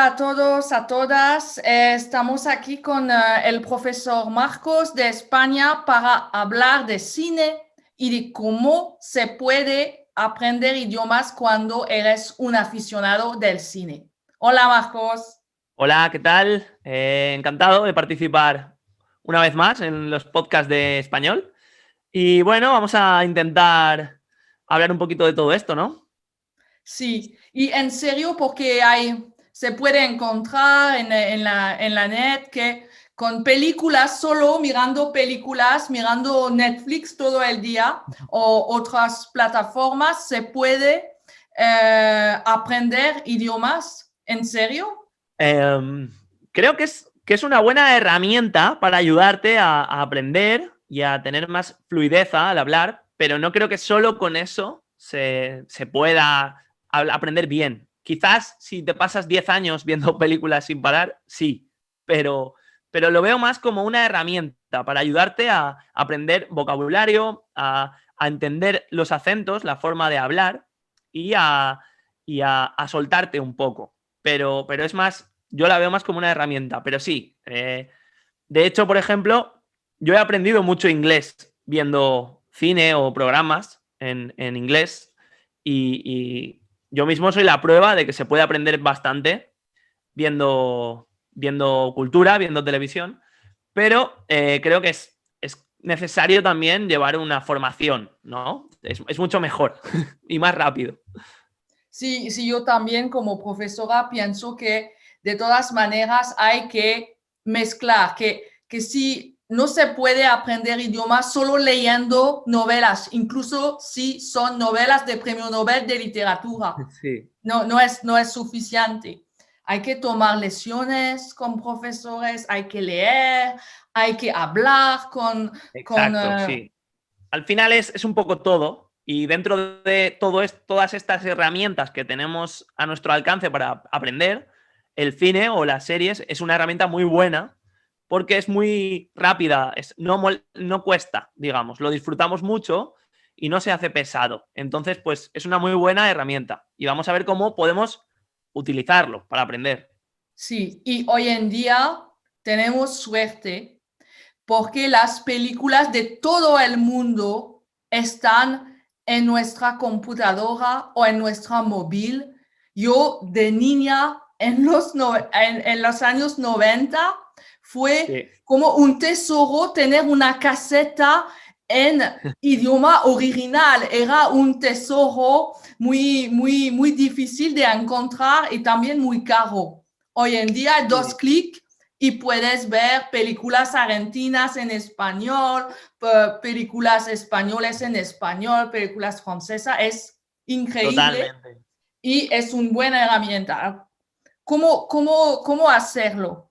Hola a todos, a todas. Estamos aquí con el profesor Marcos de España para hablar de cine y de cómo se puede aprender idiomas cuando eres un aficionado del cine. Hola Marcos. Hola, ¿qué tal? Encantado de participar una vez más en los podcasts de español. Y bueno, vamos a intentar hablar un poquito de todo esto, ¿no? Sí, y en serio porque se puede encontrar en la net que con películas, solo mirando películas, mirando Netflix todo el día o otras plataformas, se puede aprender idiomas. ¿En serio? Eh, Creo que es una buena herramienta para ayudarte a aprender y a tener más fluidez al hablar, pero no creo que solo con eso se pueda aprender bien. Quizás si te pasas 10 años viendo películas sin parar, sí, pero, pero lo veo más como una herramienta para ayudarte a aprender vocabulario, a entender los acentos, la forma de hablar y a soltarte un poco. Pero es más, yo la veo más como una herramienta, pero sí. De hecho, por ejemplo, yo he aprendido mucho inglés viendo cine o programas en inglés y yo mismo soy la prueba de que se puede aprender bastante viendo cultura, viendo televisión, pero creo que es necesario también llevar una formación, ¿no? Es mucho mejor y más rápido. Sí, sí, yo también como profesora pienso que de todas maneras hay que mezclar, que si no se puede aprender idiomas solo leyendo novelas, incluso si son novelas de premio Nobel de literatura, Sí. no es suficiente. Hay que tomar lecciones con profesores, hay que leer, hay que hablar con Exacto, sí. Al final es un poco todo y dentro de todas estas herramientas que tenemos a nuestro alcance para aprender, el cine o las series es una herramienta muy buena porque es muy rápida, no cuesta, digamos, lo disfrutamos mucho y no se hace pesado. Entonces, pues es una muy buena herramienta y vamos a ver cómo podemos utilizarlo para aprender. Sí, y hoy en día tenemos suerte porque las películas de todo el mundo están en nuestra computadora o en nuestra móvil. Yo de niña en los años 90 fue Sí, como un tesoro tener una caseta en idioma original. Era un tesoro muy, muy, muy difícil de encontrar y también muy caro. Hoy en día, dos sí, clics y puedes ver películas argentinas en español, películas españolas en español, películas francesas. Es increíble totalmente. y es una buena herramienta. ¿Cómo hacerlo?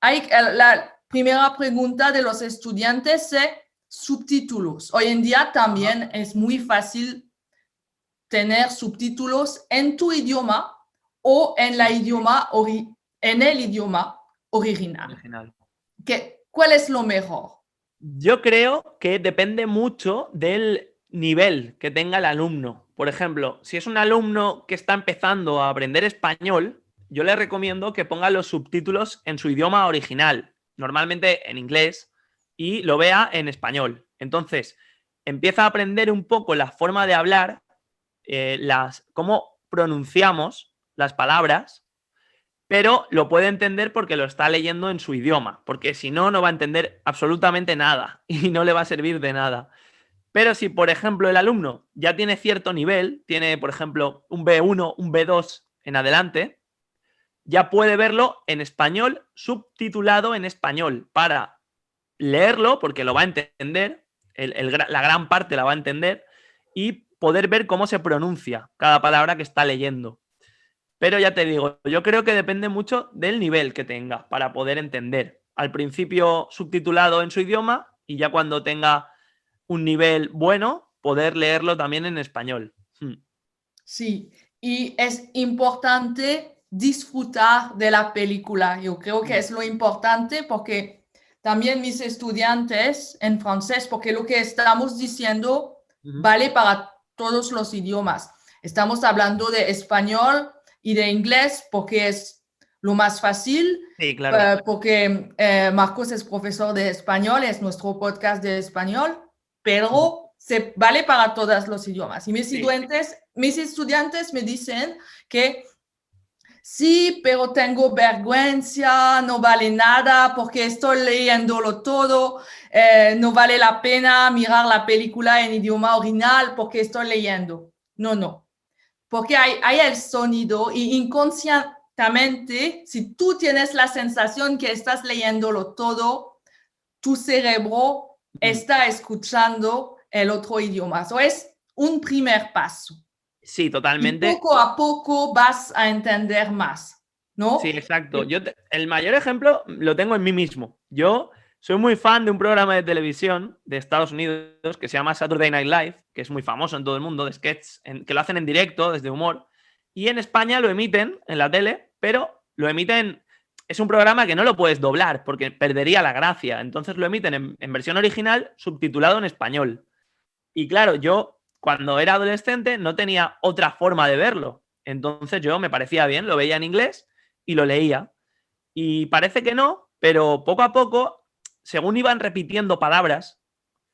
La primera pregunta de los estudiantes es subtítulos. Hoy en día Ajá. también es muy fácil tener subtítulos en tu idioma o Sí, en el idioma original. original. ¿Cuál es lo mejor? Yo creo que depende mucho del nivel que tenga el alumno. Por ejemplo, si es un alumno que está empezando a aprender español, yo le recomiendo que ponga los subtítulos en su idioma original, normalmente en inglés, y lo vea en español. Entonces, empieza a aprender un poco la forma de hablar, cómo pronunciamos las palabras, pero lo puede entender porque lo está leyendo en su idioma, porque si no, no va a entender absolutamente nada y no le va a servir de nada. Pero si, por ejemplo, el alumno ya tiene cierto nivel, tiene, por ejemplo, un B1, un B2 en adelante, ya puede verlo en español, subtitulado en español, para leerlo, porque lo va a entender, la gran parte la va a entender, y poder ver cómo se pronuncia cada palabra que está leyendo. Pero ya te digo, yo creo que depende mucho del nivel que tenga para poder entender. Al principio subtitulado en su idioma y ya cuando tenga un nivel bueno, poder leerlo también en español. Sí, y es importante disfrutar de la película. Yo creo que es lo importante porque también mis estudiantes en francés, porque lo que estamos diciendo vale para todos los idiomas. Estamos hablando de español y de inglés porque es lo más fácil, Sí, claro. porque Marcos es profesor de español, es nuestro podcast de español, pero se vale para todos los idiomas. Y Sí. mis estudiantes me dicen que sí, pero tengo vergüenza, no vale nada porque estoy leyéndolo todo, no vale la pena mirar la película en idioma original porque estoy leyendo. No, porque hay el sonido y inconscientemente, si tú tienes la sensación que estás leyéndolo todo, tu cerebro está escuchando el otro idioma. Eso es un primer paso. Sí, Y totalmente. poco a poco vas a entender más, Sí, ¿no? exacto. El mayor ejemplo lo tengo en mí mismo. Yo soy muy fan de un programa de televisión de Estados Unidos que se llama Saturday Night Live, que es muy famoso en todo el mundo, de sketches, que lo hacen en directo, desde humor. Y en España lo emiten en la tele, pero lo emiten. Es un programa que no lo puedes doblar porque perdería la gracia. Entonces lo emiten en versión original, subtitulado en español. Y claro, yo cuando era adolescente no tenía otra forma de verlo. Entonces yo me parecía bien, lo veía en inglés y lo leía. Y parece que no, pero poco a poco, según iban repitiendo palabras,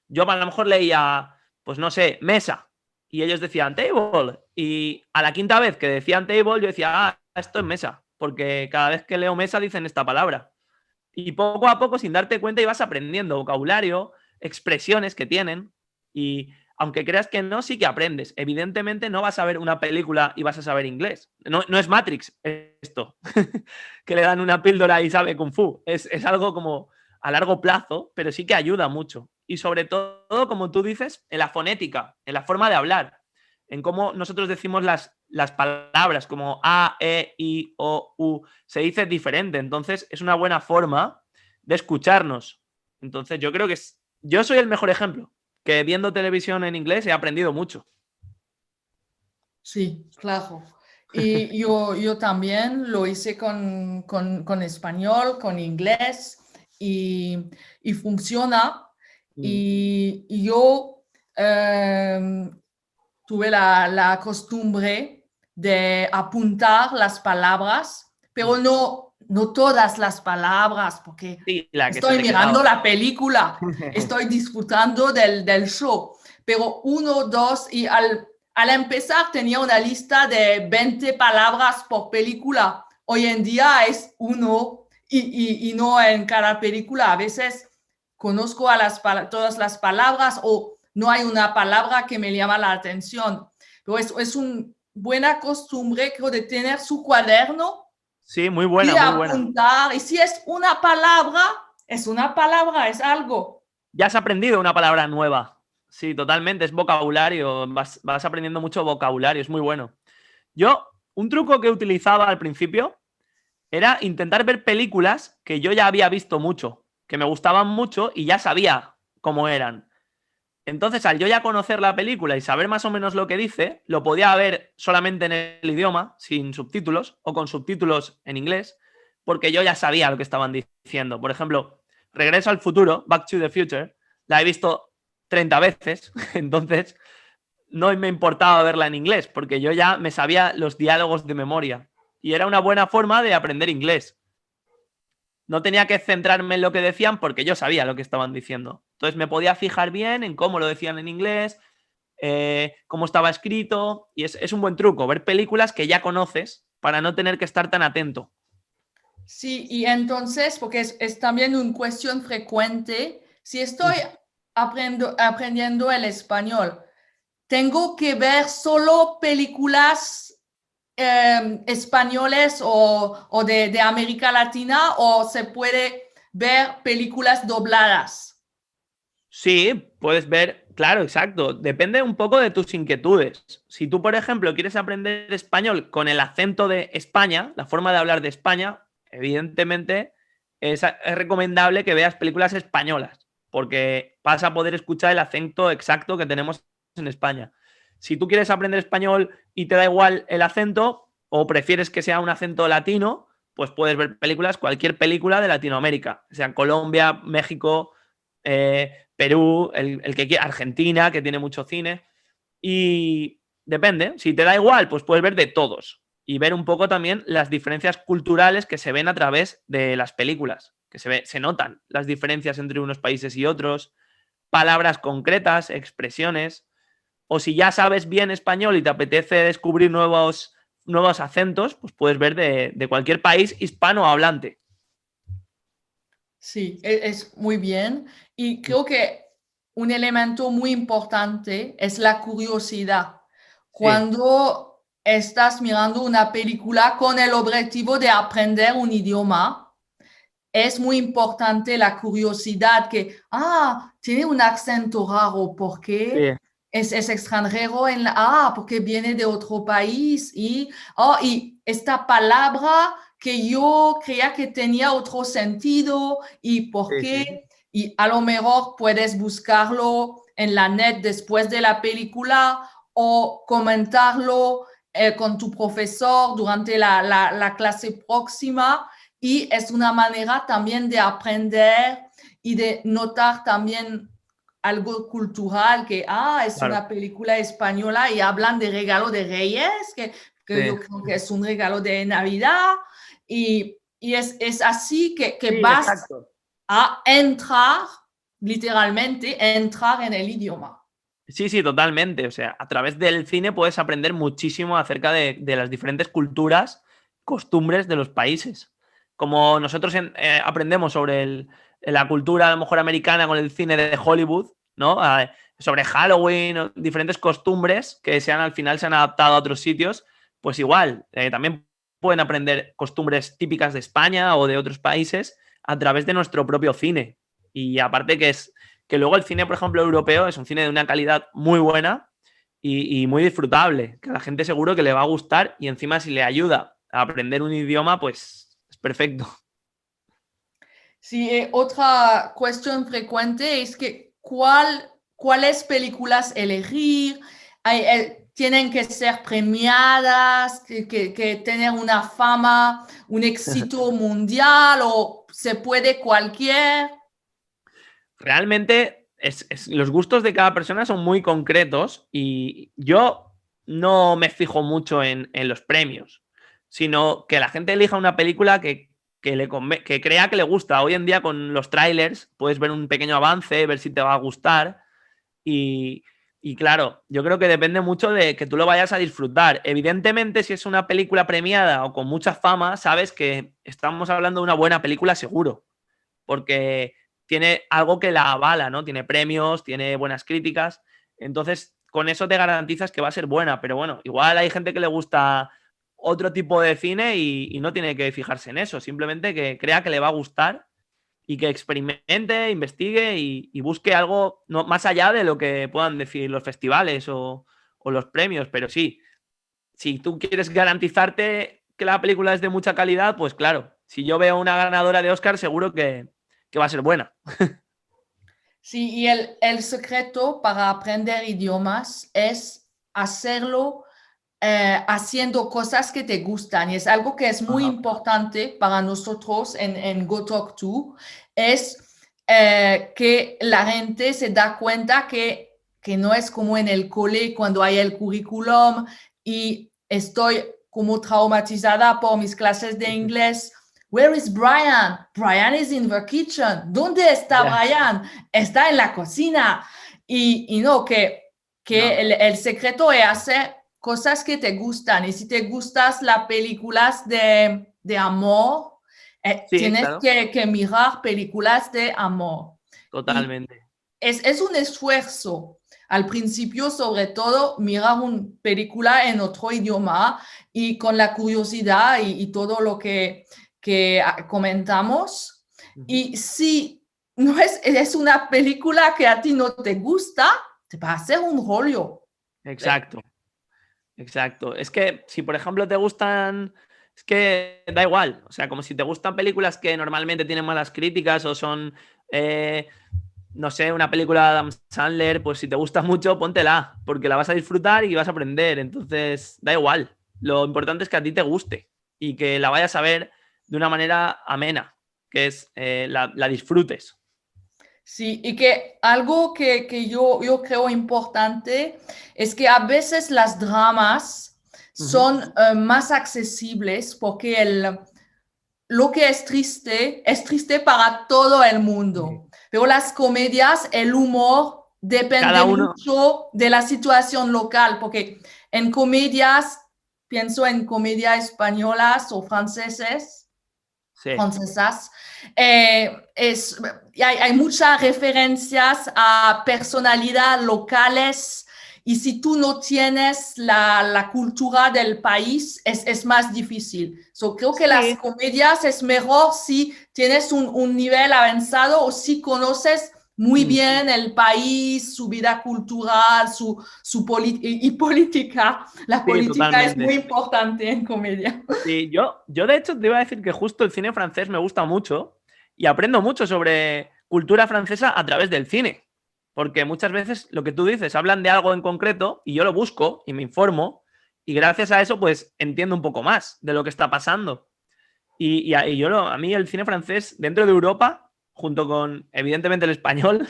yo a lo mejor leía, pues no sé, mesa. Y ellos decían table. Y a la quinta vez que decían table, yo decía, esto es mesa. Porque cada vez que leo mesa dicen esta palabra. Y poco a poco, sin darte cuenta, ibas aprendiendo vocabulario, expresiones que tienen. Y aunque creas que no, sí que aprendes. Evidentemente no vas a ver una película y vas a saber inglés. No es Matrix esto, que le dan una píldora y sabe Kung Fu. Es algo como a largo plazo, pero sí que ayuda mucho. Y sobre todo, como tú dices, en la fonética, en la forma de hablar, en cómo nosotros decimos las palabras, como A, E, I, O, U, se dice diferente. Entonces, es una buena forma de escucharnos. Entonces, yo creo que yo soy el mejor ejemplo, que viendo televisión en inglés he aprendido mucho. Sí, claro. Y yo también lo hice con español, con inglés y funciona. Y yo tuve la costumbre de apuntar las palabras, pero no todas las palabras, porque Sí, la que se estoy te mirando quedaba. la película, estoy disfrutando del show, pero uno, dos, y al empezar tenía una lista de 20 palabras por película. Hoy en día es uno y no en cada película. A veces conozco todas las palabras o no hay una palabra que me llama la atención. Pero es una buena costumbre, creo, de tener su cuaderno Sí, muy y buena, de muy buena. apuntar. Y si es una palabra, es algo. Ya has aprendido una palabra nueva. Sí, totalmente, es vocabulario. Vas aprendiendo mucho vocabulario, es muy bueno. Yo, un truco que utilizaba al principio era intentar ver películas que yo ya había visto mucho, que me gustaban mucho y ya sabía cómo eran. Entonces, al yo ya conocer la película y saber más o menos lo que dice, lo podía ver solamente en el idioma, sin subtítulos, o con subtítulos en inglés, porque yo ya sabía lo que estaban diciendo. Por ejemplo, Regreso al futuro, Back to the Future, la he visto 30 veces, entonces no me importaba verla en inglés, porque yo ya me sabía los diálogos de memoria. Y era una buena forma de aprender inglés. No tenía que centrarme en lo que decían porque yo sabía lo que estaban diciendo. Entonces me podía fijar bien en cómo lo decían en inglés, cómo estaba escrito. Y es un buen truco, ver películas que ya conoces para no tener que estar tan atento. Sí, y entonces, porque es también una cuestión frecuente, si estoy aprendiendo el español, ¿tengo que ver solo películas españoles o de América Latina o se puede ver películas dobladas? Sí, puedes ver, claro, exacto. Depende un poco de tus inquietudes. Si tú, por ejemplo, quieres aprender español con el acento de España, la forma de hablar de España, evidentemente es recomendable que veas películas españolas, porque vas a poder escuchar el acento exacto que tenemos en España. Si tú quieres aprender español y te da igual el acento, o prefieres que sea un acento latino, pues puedes ver películas, cualquier película de Latinoamérica, sea Colombia, México, Perú, el que quiera, Argentina, que tiene mucho cine. Y depende, si te da igual, pues puedes ver de todos. y ver un poco también las diferencias culturales que se ven a través de las películas, que se notan las diferencias entre unos países y otros, palabras concretas, expresiones, o si ya sabes bien español y te apetece descubrir nuevos acentos, pues puedes ver de cualquier país hispanohablante. Sí, es muy bien. Y creo que un elemento muy importante es la curiosidad. Sí, Cuando estás mirando una película con el objetivo de aprender un idioma, es muy importante la curiosidad que, tiene un acento raro, ¿por qué? sí, Es extranjero porque viene de otro país y esta palabra que yo creía que tenía otro sentido y por sí, sí. qué. Y a lo mejor puedes buscarlo en la net después de la película o comentarlo con tu profesor durante la clase próxima y es una manera también de aprender y de notar también algo cultural que, es Claro. una película española y hablan de regalo de Reyes, que Sí, yo creo que es un regalo de Navidad y es así que sí, vas exacto. a entrar, literalmente, entrar en el idioma. Sí, sí, totalmente. O sea, a través del cine puedes aprender muchísimo acerca de las diferentes culturas, costumbres de los países. Como nosotros aprendemos sobre la cultura a lo mejor americana con el cine de Hollywood, ¿no? Sobre Halloween, o diferentes costumbres que al final se han adaptado a otros sitios, pues igual, también pueden aprender costumbres típicas de España o de otros países a través de nuestro propio cine. Y aparte que luego el cine, por ejemplo, europeo es un cine de una calidad muy buena y muy disfrutable, que a la gente seguro que le va a gustar y encima si le ayuda a aprender un idioma, pues es perfecto. Sí, otra cuestión frecuente es que cuáles películas elegir. Tienen que ser premiadas, que tener una fama, un éxito mundial o se puede cualquier. Realmente los gustos de cada persona son muy concretos y yo no me fijo mucho en los premios, sino que la gente elija una película que crea que le gusta. Hoy en día con los trailers puedes ver un pequeño avance, ver si te va a gustar y, y claro, yo creo que depende mucho de que tú lo vayas a disfrutar. Evidentemente, si es una película premiada o con mucha fama, sabes que estamos hablando de una buena película seguro, porque tiene algo que la avala, ¿no? Tiene premios, tiene buenas críticas. Entonces, con eso te garantizas que va a ser buena. Pero bueno, igual hay gente que le gusta otro tipo de cine y no tiene que fijarse en eso. Simplemente que crea que le va a gustar y que experimente, investigue y busque algo más allá de lo que puedan decir los festivales o los premios. Pero sí, si tú quieres garantizarte que la película es de mucha calidad, pues claro, si yo veo una ganadora de Oscar, seguro que va a ser buena. Sí, y el secreto para aprender idiomas es hacerlo haciendo cosas que te gustan. Y es algo que es muy Ajá. importante para nosotros en Go Talk To, es que la gente se da cuenta que no es como en el cole cuando hay el currículum y estoy como traumatizada por mis clases de inglés. Where is Brian? Brian is in the kitchen. ¿Dónde está Ya. Brian? Está en la cocina. Y no, que No. el secreto es hacer cosas que te gustan. Y si te gustas las películas de amor, Sí, tienes claro, que mirar películas de amor. Y totalmente. es un esfuerzo. Al principio, sobre todo, mirar una película en otro idioma y con la curiosidad y todo lo que comentamos. Ujú. Y si no es una película que a ti no te gusta, te va a hacer un rollo. Exacto, exacto. Es que si, por ejemplo, te gustan, es que da igual. O sea, como si te gustan películas que normalmente tienen malas críticas o son, eh, no sé, una película de Adam Sandler, pues si te gusta mucho, póntela, porque la vas a disfrutar y vas a aprender. Entonces, da igual. Lo importante es que a ti te guste y que la vayas a ver de una manera amena, que es la disfrutes. Sí, y que algo que yo creo importante es que a veces las dramas Ujú. son más accesibles porque lo que es triste para todo el Sí. mundo. Pero las comedias, el humor depende Cada uno, mucho de la situación local, porque en comedias, pienso en comedias españolas o sí, francesas, hay muchas referencias a personalidades locales y si tú no tienes la cultura del país, es más difícil. So, creo que las sí, comedias es mejor si tienes un nivel avanzado o si conoces muy mm, bien el país, su vida cultural, y política. La sí, política es muy totalmente. importante en comedia. Sí, yo de hecho te iba a decir que justo el cine francés me gusta mucho y aprendo mucho sobre cultura francesa a través del cine. Porque muchas veces lo que tú dices, hablan de algo en concreto y yo lo busco y me informo y gracias a eso pues entiendo un poco más de lo que está pasando. A mí el cine francés dentro de Europa, junto con evidentemente el español,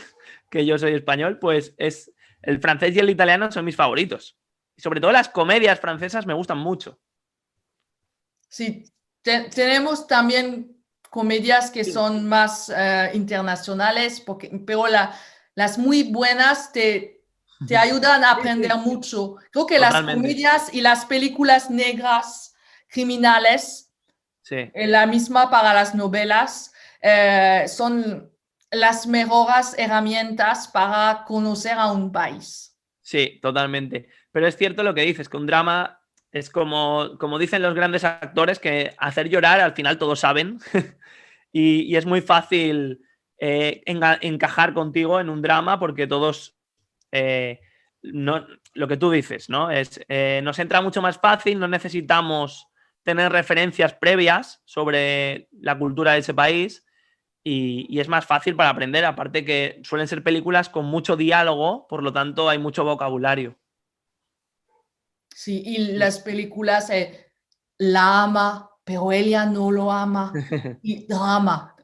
que yo soy español, pues es el francés y el italiano son mis favoritos. Y sobre todo las comedias francesas me gustan mucho. Sí, tenemos también comedias que Sí. son más internacionales, pero las muy buenas te ayudan a Sí, aprender sí, mucho. Creo que las totalmente. comedias y las películas negras criminales, Sí, la misma para las novelas, son las mejores herramientas para conocer a un país. sí, totalmente. Pero es cierto lo que dices, que un drama es como dicen los grandes actores, que hacer llorar al final todos saben y es muy fácil encajar contigo en un drama porque todos, eh, no, lo que tú dices, ¿no? Nos entra mucho más fácil, no necesitamos tener referencias previas sobre la cultura de ese país y es más fácil para aprender, aparte que suelen ser películas con mucho diálogo, por lo tanto hay mucho vocabulario. Sí, y las películas, la ama, pero ella no lo ama. Y drama.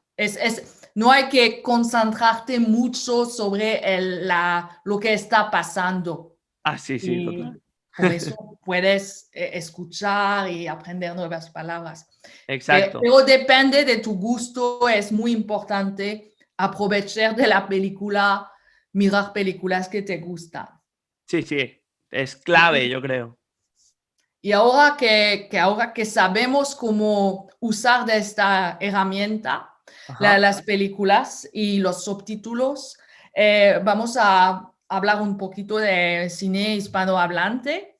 No hay que concentrarte mucho sobre lo que está pasando. Ah, sí, sí, Y total. por eso puedes escuchar y aprender nuevas palabras. Exacto. Pero depende de tu gusto, es muy importante aprovechar de la película, mirar películas que te gustan. Sí, sí. Es clave, yo creo. Y ahora que sabemos cómo usar de esta herramienta, Ajá. las películas y los subtítulos, vamos a hablar un poquito de cine hispanohablante.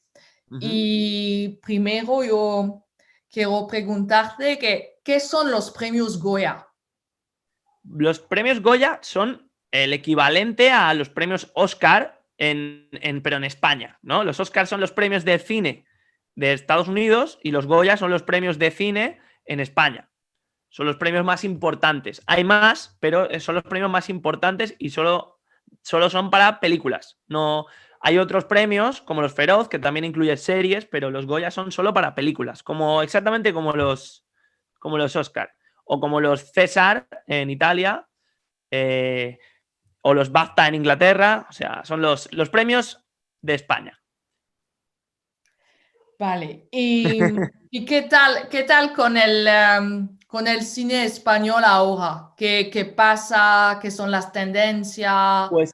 Ujú. Y primero yo quiero preguntarte ¿qué son los premios Goya? Los premios Goya son el equivalente a los premios Oscar pero en España, ¿no? Los Oscars son los premios de cine de Estados Unidos y los Goya son los premios de cine en España. Son los premios más importantes. Hay más, pero son los premios más importantes y solo son para películas. No hay otros premios, como los Feroz, que también incluye series, pero los Goya son solo para películas, exactamente como los Oscar. O como los César en Italia, eh, o los BAFTA en Inglaterra. O sea, son los premios de España. Vale. ¿Y qué tal con el cine español ahora? ¿Qué pasa? ¿Qué son las tendencias? Pues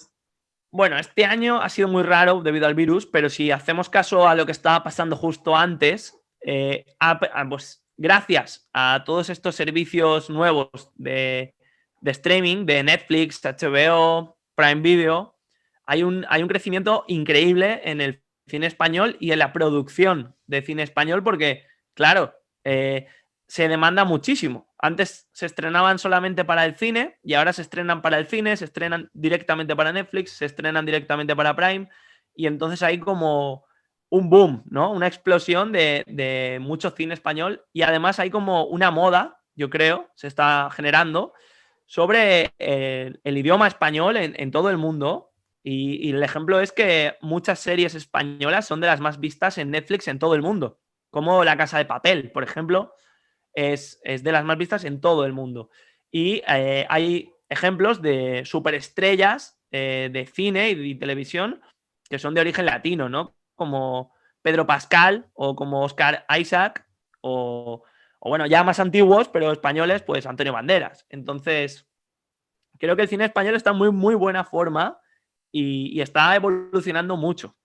bueno, este año ha sido muy raro debido al virus, pero si hacemos caso a lo que estaba pasando justo antes, pues gracias a todos estos servicios nuevos de streaming, de Netflix, HBO, Prime Video, hay un crecimiento increíble en el cine español y en la producción de cine español porque, claro, se demanda muchísimo. Antes se estrenaban solamente para el cine y ahora se estrenan para el cine, se estrenan directamente para Netflix, se estrenan directamente para Prime y entonces hay como un boom, ¿no? Una explosión de mucho cine español y además hay como una moda, yo creo, se está generando sobre el idioma español en todo el mundo y el ejemplo es que muchas series españolas son de las más vistas en Netflix en todo el mundo, como La Casa de Papel, por ejemplo, es de las más vistas en todo el mundo. Y hay ejemplos de superestrellas de cine y televisión que son de origen latino, ¿no? Como Pedro Pascal o como Oscar Isaac o bueno, ya más antiguos, pero españoles, pues Antonio Banderas. Entonces, creo que el cine español está en muy, muy buena forma y está evolucionando mucho.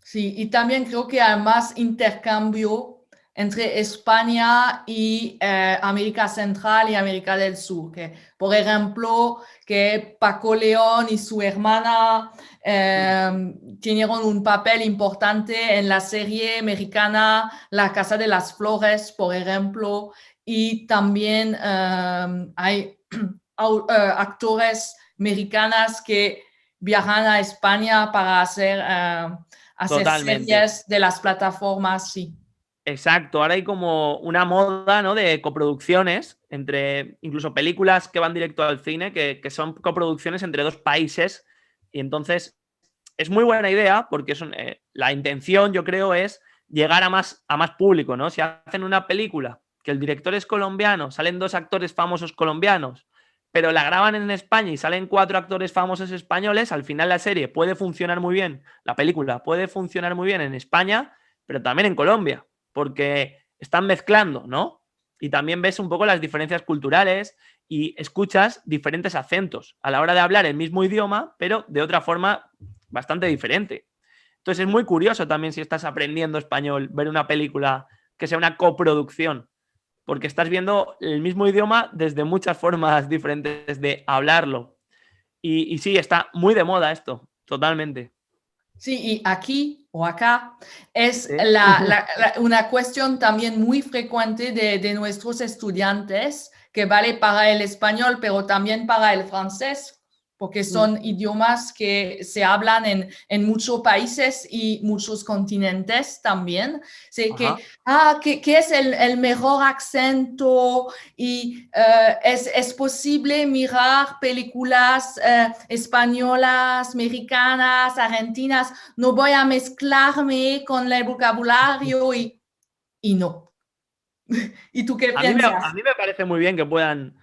Sí, y también creo que hay más intercambio entre España y América Central y América del Sur. Que, por ejemplo, que Paco León y su hermana tienen un papel importante en la serie americana La Casa de las Flores, por ejemplo, y también hay actores americanos que viajan a España para hacer Totalmente. series de las plataformas, sí. Exacto, ahora hay como una moda, ¿no?, de coproducciones entre incluso películas que van directo al cine, que son coproducciones entre dos países. Y entonces es muy buena idea porque la intención, yo creo, es llegar a más público, ¿no? Si hacen una película que el director es colombiano, salen dos actores famosos colombianos, pero la graban en España y salen cuatro actores famosos españoles, al final la serie puede funcionar muy bien, la película puede funcionar muy bien en España, pero también en Colombia, porque están mezclando, ¿no? Y también ves un poco las diferencias culturales y escuchas diferentes acentos a la hora de hablar el mismo idioma, pero de otra forma bastante diferente. Entonces es muy curioso también si estás aprendiendo español, ver una película que sea una coproducción, porque estás viendo el mismo idioma desde muchas formas diferentes de hablarlo. Y sí, está muy de moda esto, totalmente. Sí, y aquí o acá es ¿Sí? una cuestión también muy frecuente de nuestros estudiantes, que vale para el español, pero también para el francés, porque son idiomas que se hablan en muchos países y muchos continentes también. Sé Ajá. ¿qué es el mejor acento? Y es posible mirar películas españolas, mexicanas, argentinas. No voy a mezclarme con el vocabulario y no. ¿Y tú qué piensas? A mí me parece muy bien que puedan.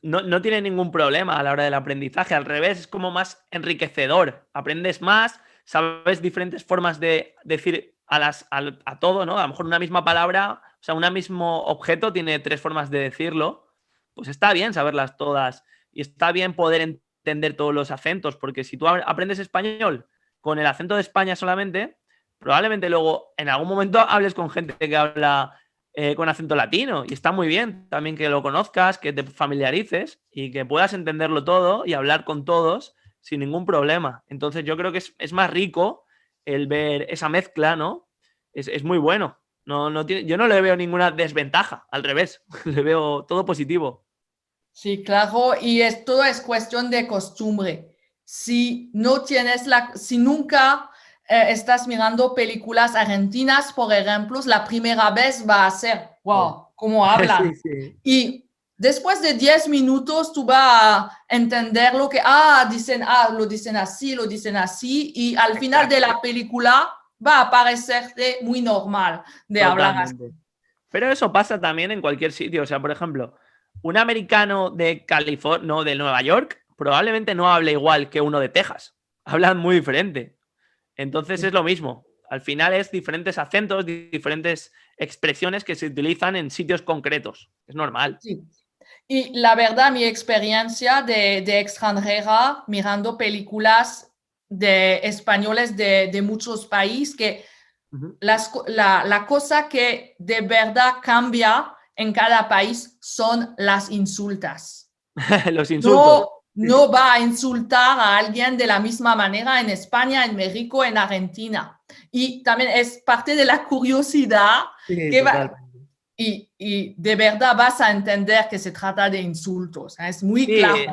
No tiene ningún problema a la hora del aprendizaje. Al revés, es como más enriquecedor. Aprendes más, sabes diferentes formas de decir a todo, ¿no? A lo mejor una misma palabra, o sea, un mismo objeto tiene tres formas de decirlo. Pues está bien saberlas todas y está bien poder entender todos los acentos, porque si tú aprendes español con el acento de España solamente, probablemente luego en algún momento hables con gente que habla con acento latino y está muy bien también que lo conozcas, que te familiarices y que puedas entenderlo todo y hablar con todos sin ningún problema. Entonces yo creo que es más rico el ver esa mezcla, ¿no? Es muy bueno. Yo no le veo ninguna desventaja, al revés, le veo todo positivo. Sí, claro, y todo es cuestión de costumbre. Si no tienes si nunca estás mirando películas argentinas, por ejemplo, la primera vez va a ser, wow, cómo hablan. Sí, sí. Y después de 10 minutos tú vas a entender lo que, lo dicen así, y al final de Exacto. la película va a parecerte muy normal de hablar así. Totalmente. Pero eso pasa también en cualquier sitio. O sea, por ejemplo, un americano de California, no, de Nueva York, probablemente no hable igual que uno de Texas. Hablan muy diferente. Entonces es lo mismo. Al final es diferentes acentos, diferentes expresiones que se utilizan en sitios concretos. Es normal. Sí. Y la verdad, mi experiencia de extranjera mirando películas de españoles de muchos países, que Ujú. la cosa que de verdad cambia en cada país son las insultas. Los insultos. No, no va a insultar a alguien de la misma manera en España, en México, en Argentina. Y también es parte de la curiosidad Sí, que total. y de verdad vas a entender que se trata de insultos. Es muy claro. Sí,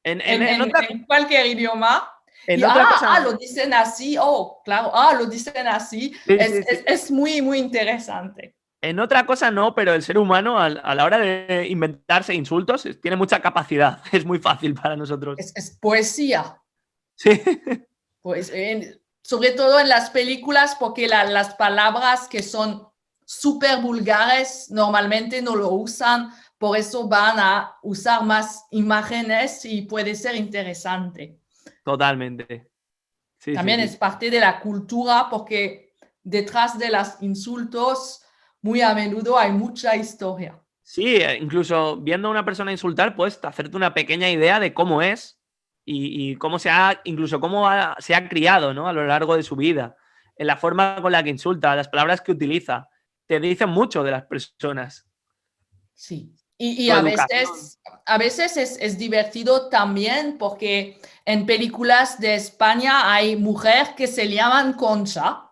En cualquier idioma. en otra cosa. Lo dicen así. Oh, claro. Lo dicen así. Sí, sí, sí. Es muy, muy interesante. En otra cosa no, pero el ser humano a la hora de inventarse insultos tiene mucha capacidad. Es muy fácil para nosotros. Es poesía. Sí, Pues, sobre todo en las películas, porque las palabras que son súper vulgares normalmente no lo usan, por eso van a usar más imágenes y puede ser interesante. totalmente. Sí, sí, También sí. es parte de la cultura porque detrás de los insultos muy a menudo hay mucha historia. Sí, incluso viendo a una persona insultar, puedes hacerte una pequeña idea de cómo es y cómo incluso se ha criado, ¿no? A lo largo de su vida, en la forma con la que insulta, las palabras que utiliza, te dicen mucho de las personas. Sí. Y Su educación. a veces es divertido también porque en películas de España hay mujeres que se llaman Concha,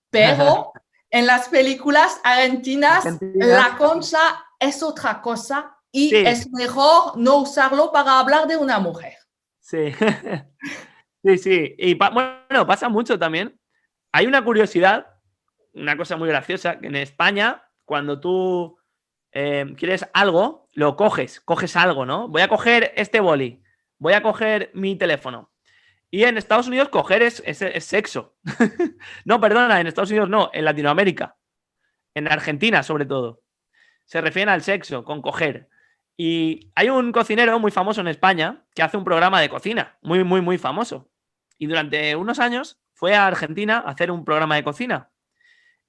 pero en las películas argentinas Argentina. la Concha es otra cosa y Sí, es mejor no usarlo para hablar de una mujer. sí. Sí, sí. Y bueno, pasa mucho también. Hay una curiosidad, una cosa muy graciosa, que en España, cuando tú quieres algo, lo coges algo, ¿no? Voy a coger este boli, voy a coger mi teléfono. Y en Estados Unidos coger es sexo. No, perdona, en Estados Unidos no, en Latinoamérica, en Argentina sobre todo. Se refieren al sexo con coger. Y hay un cocinero muy famoso en España que hace un programa de cocina, muy, muy, muy famoso. Y durante unos años fue a Argentina a hacer un programa de cocina.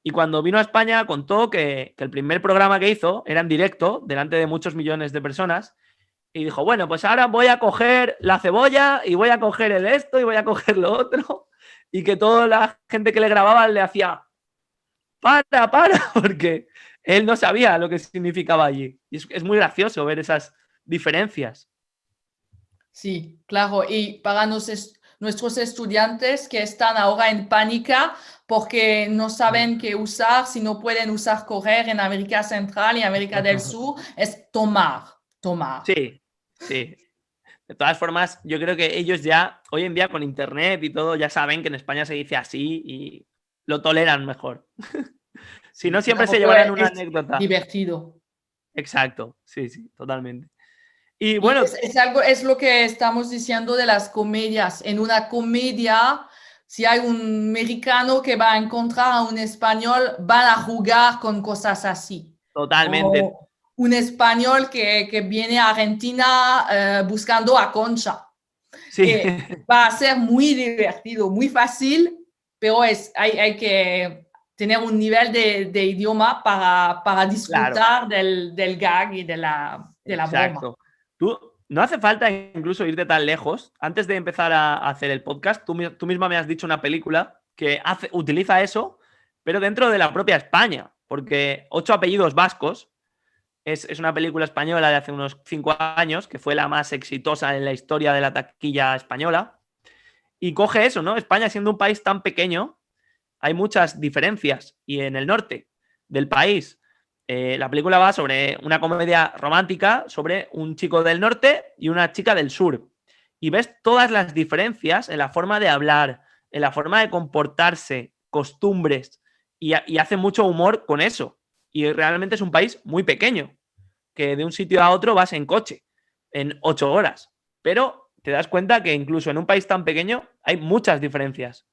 Y cuando vino a España contó que el primer programa que hizo era en directo, delante de muchos millones de personas. Y dijo, bueno, pues ahora voy a coger la cebolla y voy a coger el esto y voy a coger lo otro. Y que toda la gente que le grababa le hacía, para, porque él no sabía lo que significaba allí. Y es muy gracioso ver esas diferencias. Sí, claro. Y para nuestros estudiantes que están ahora en pánica porque no saben qué usar, si no pueden usar correr en América Central y América del Sur, es tomar, tomar. Sí, sí. De todas formas, yo creo que ellos ya, hoy en día con internet y todo, ya saben que en España se dice así y lo toleran mejor. Si no, Sí, siempre claro, se pero llevarán una es anécdota. divertido. Exacto, sí, sí, totalmente. Y Y bueno, es algo, es lo que estamos diciendo de las comedias. En una comedia, si hay un mexicano que va a encontrar a un español, van a jugar con cosas así. totalmente. O un español que viene a Argentina buscando a Concha. Sí, Va a ser muy divertido, muy fácil, pero hay que tener un nivel de idioma para claro, disfrutar del gag y de la broma. exacto. Tú, no hace falta incluso irte tan lejos. Antes de empezar a hacer el podcast, tú misma me has dicho una película que utiliza eso, pero dentro de la propia España, porque Ocho apellidos vascos es una película española de hace unos 5 años, que fue la más exitosa en la historia de la taquilla española, y coge eso, ¿no? España siendo un país tan pequeño, hay muchas diferencias, y en el norte del país, la película va sobre una comedia romántica, sobre un chico del norte y una chica del sur, y ves todas las diferencias en la forma de hablar, en la forma de comportarse, costumbres, y hace mucho humor con eso, y realmente es un país muy pequeño, que de un sitio a otro vas en coche en 8 horas. Pero te das cuenta que incluso en un país tan pequeño hay muchas diferencias.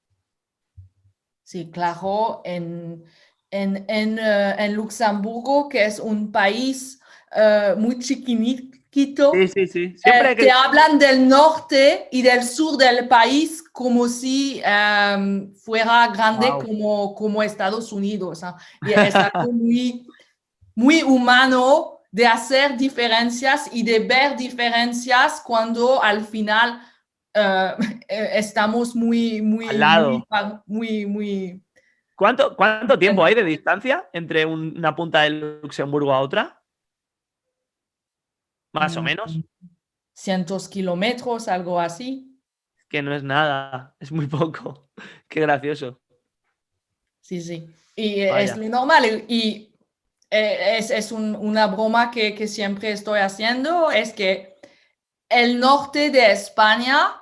Sí, claro, en Luxemburgo, que es un país muy Sí, chiquitito, sí, sí. Siempre te que. hablan del norte y del sur del país como si fuera grande Wow. como Estados Unidos, ¿ah? Y es algo muy, muy humano de hacer diferencias y de ver diferencias cuando al final eh, estamos muy, Al muy, muy, lado. muy, muy. ¿Cuánto tiempo hay de distancia entre una punta de Luxemburgo a otra? Más o mm, menos. Cientos kilómetros, algo así. Que no es nada. Es muy poco. Qué gracioso. Sí, sí. Y es Vaya. lo normal. Y es una broma que siempre estoy haciendo, es que el norte de España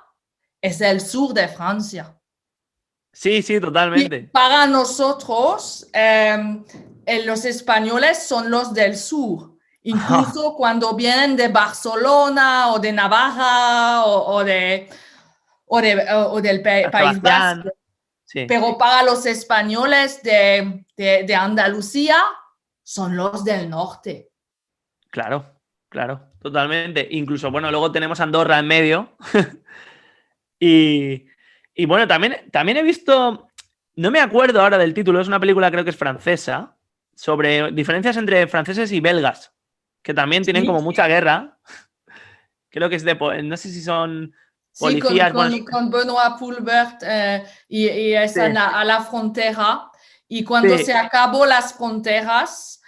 es el sur de Francia. Sí, sí, Y totalmente. para nosotros, los españoles son los del sur. Incluso cuando vienen de Barcelona o de Navarra o del San País Sebastián. Vasco. Sí, Pero para los españoles de Andalucía, son los del norte. claro, claro, totalmente. Incluso, bueno, luego tenemos Andorra en medio. Y, y bueno, también he visto, No me acuerdo ahora del título, es una película, creo que es francesa, sobre diferencias entre franceses y belgas, que también tienen Sí, como mucha guerra. Creo que es no sé si son sí, policías. Bueno, con Benoît Poulbert y es sí, a la frontera. Y cuando sí, se acabó las fronteras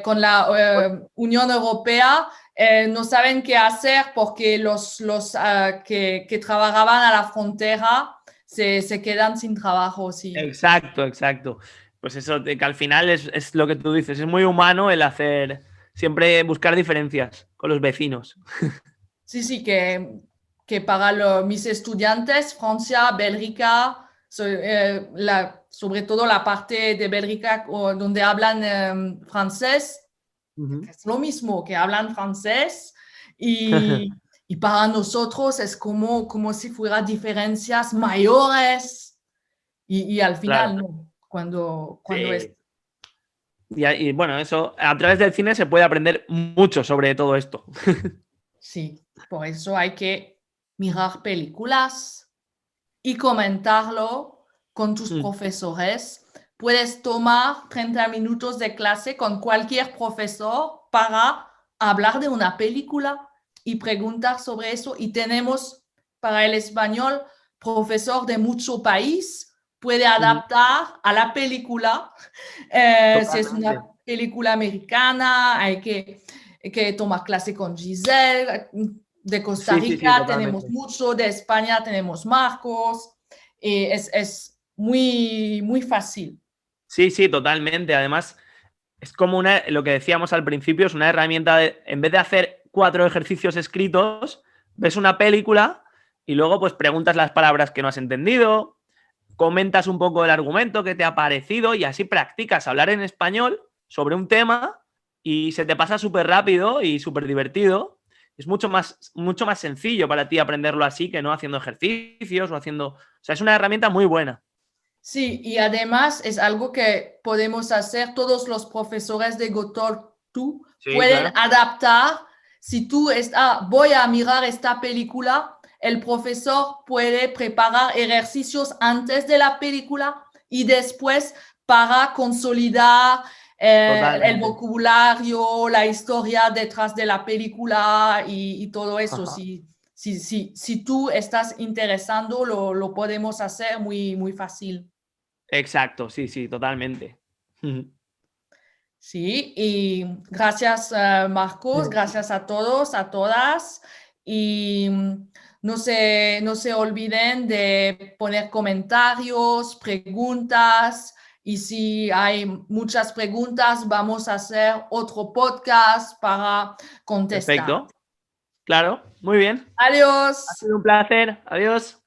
con la Unión Europea, no saben qué hacer porque los que trabajaban a la frontera se quedan sin trabajo, sí. exacto, exacto. Pues eso, de que al final es lo que tú dices, es muy humano el hacer, siempre buscar diferencias con los vecinos. Sí, sí, que para mis estudiantes, Francia, Bélgica, sobre todo la parte de Bélgica donde hablan francés, Ujú. es lo mismo, que hablan francés y para nosotros es como si fueran diferencias mayores y al Claro, final no, cuando es... sí. Y bueno, eso, a través del cine se puede aprender mucho sobre todo esto. Sí, por eso hay que mirar películas y comentarlo con tus Mm. profesores. Puedes tomar 30 minutos de clase con cualquier profesor para hablar de una película y preguntar sobre eso. Y tenemos para el español profesor de mucho país, puede Ujú. adaptar a la película. Si es Totalmente. una película americana, hay que tomar clase con Giselle. De Costa Sí, sí, sí, Rica tenemos totalmente. mucho, de España tenemos Marcos. Es muy fácil. Sí, sí, totalmente. Además, es como lo que decíamos al principio, es una herramienta en vez de hacer 4 ejercicios escritos, ves una película y luego pues preguntas las palabras que no has entendido, comentas un poco el argumento que te ha parecido y así practicas hablar en español sobre un tema y se te pasa súper rápido y súper divertido. Es mucho más sencillo para ti aprenderlo así que no haciendo ejercicios o haciendo... O sea, es una herramienta muy buena. Sí, y además es algo que podemos hacer todos los profesores de Gotor. Tú Sí, pueden claro. adaptar. Si tú voy a mirar esta película, el profesor puede preparar ejercicios antes de la película y después para consolidar el Totalmente. vocabulario, la historia detrás de la película y todo eso. Ajá. Si tú estás interesando, lo podemos hacer muy fácil. Exacto, sí, sí, totalmente. Sí, y gracias Marcos, gracias a todos, a todas. Y no se olviden de poner comentarios, preguntas. Y si hay muchas preguntas, vamos a hacer otro podcast para contestar. Perfecto. Claro, muy bien. Ha Adiós. sido un placer. Adiós.